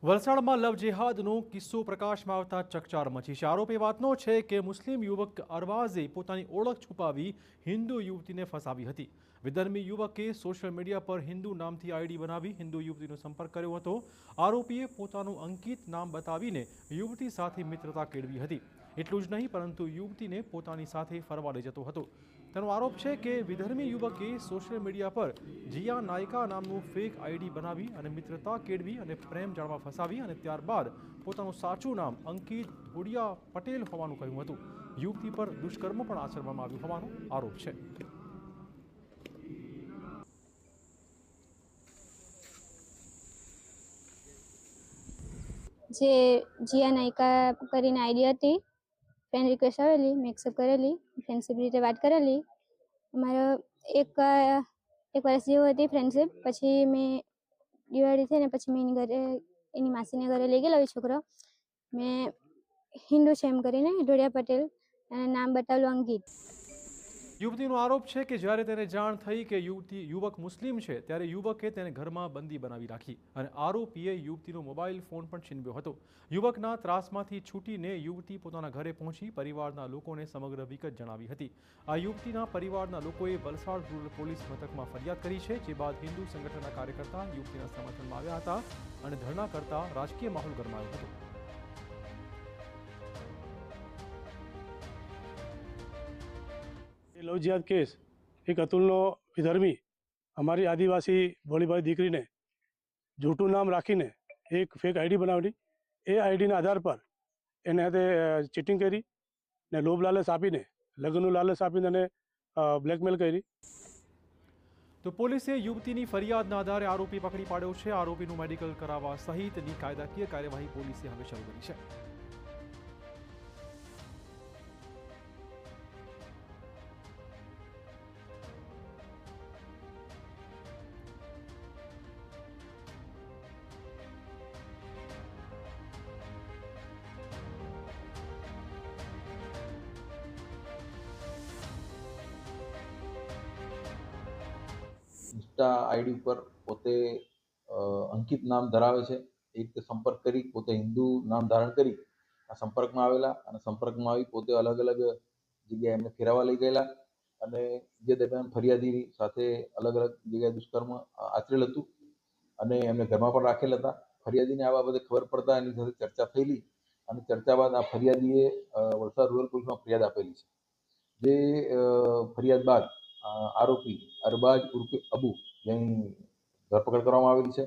વલસાડમાં લવ જેહાદનો કિસ્સો પ્રકાશમાં આવતા ચકચાર મચી છે। આરોપ એ વાતનો છે કે મુસ્લિમ યુવક અરવાઝે પોતાની ઓળખ છુપાવી હિન્દુ યુવતીને ફસાવી હતી। વિધર્મી યુવકે સોશિયલ મીડિયા પર હિન્દુ નામથી આઈડી બનાવી હિન્દુ યુવતીનો સંપર્ક કર્યો હતો। આરોપીએ પોતાનું અંકિત નામ બતાવીને યુવતી સાથે મિત્રતા કેળવી હતી। એટલું જ નહીં પરંતુ યુવતીને પોતાની સાથે ફરવા લઈ જતો હતો। તેનો આરોપ છે કે વિધર્મી યુવકે સોશિયલ મીડિયા પર જીયા નાયકા નામનું ફેક આઈડી બનાવી અને મિત્રતા કેળવી અને પ્રેમ જાળવા ફસાવી અને ત્યારબાદ પોતાનું સાચું નામ અંકિત ધોડિયા પટેલ હોવાનું કહ્યું હતું। યુવતી પર દુષ્કર્મ પણ આચરવામાં આવ્યું હોવાનો આરોપ છે। જે જીયા નાયકા કરીને આઈડી હતી, ફ્રેન્ડ રિક્વેસ્ટ આવેલી, મેં એક્સેપ્ટ કરેલી, ફ્રેન્ડશિપ રીતે વાત કરેલી। અમારો એક વર્ષ જેવું હતી ફ્રેન્ડશિપ। પછી મેં દિવાળી થઈ ને પછી મેં એની માસીને ઘરે લઈ ગયેલો છોકરો। મેં હિન્દુ છે એમ કરીને ઢોડિયા પટેલ અને નામ બતાવેલું અંકિત। યુવતીનો આરોપ છે કે જ્યારે તેને જાણ થઈ કે યુવક મુસ્લિમ છે ત્યારે યુવકે તેને ઘરમાં બંદી બનાવી રાખી અને આરોપીએ યુવતીનો મોબાઈલ ફોન પણ છીનવ્યો હતો। યુવકના ત્રાસમાંથી છૂટીને યુવતી પોતાના ઘરે પહોંચી પરિવારના લોકોને સમગ્ર વિગત જણાવી હતી। આ યુવતીના પરિવારના લોકોએ વલસાડ રૂરલ પોલીસ મથકમાં ફરિયાદ કરી છે। જે બાદ હિન્દુ સંગઠનના કાર્યકર્તા યુવતીના સમર્થનમાં આવ્યા હતા અને ધરણા કરતા રાજકીય માહોલ ગરમાયો હતો। લવ જિહાદ કેસ એક અતુલનો વિધર્મી અમારી આદિવાસી ભોળીભાઈ દીકરીને જૂઠું નામ રાખીને એક ફેક આઈડી બનાવેલી। એ આઈડીના આધાર પર એને હાથે ચીટિંગ કરી ને લોભ લાલચ આપીને લગ્નનું લાલચ આપીને અને બ્લેકમેલ કરી। તો પોલીસે યુવતીની ફરિયાદના આધારે આરોપી પકડી પાડ્યો છે। આરોપીનું મેડિકલ કરાવવા સહિતની કાયદાકીય કાર્યવાહી પોલીસે હવે શરૂ કરી છે। ઇન્સ્ટા આઈડી ઉપર પોતે અંકિત નામ ધરાવે છે। એ રીતે સંપર્ક કરી પોતે હિન્દુ નામ ધારણ કરી આ સંપર્કમાં આવેલા અને સંપર્કમાં આવી પોતે અલગ અલગ જગ્યાએ એમને ફેરવવા લઈ ગયેલા અને જે દરમિયાન ફરિયાદી સાથે અલગ અલગ જગ્યાએ દુષ્કર્મ આચરેલ હતું અને એમને ઘરમાં પણ રાખેલ હતા। ફરિયાદીને આ બાબતે ખબર પડતા એની સાથે ચર્ચા થયેલી અને ચર્ચા બાદ આ ફરિયાદીએ વલસાડ રૂરલ પોલીસમાં ફરિયાદ આપેલી છે। જે ફરિયાદ બાદ આરોપી અરબાજ ઉર્ફે અબુ જેની ધરપકડ કરવામાં આવેલી છે।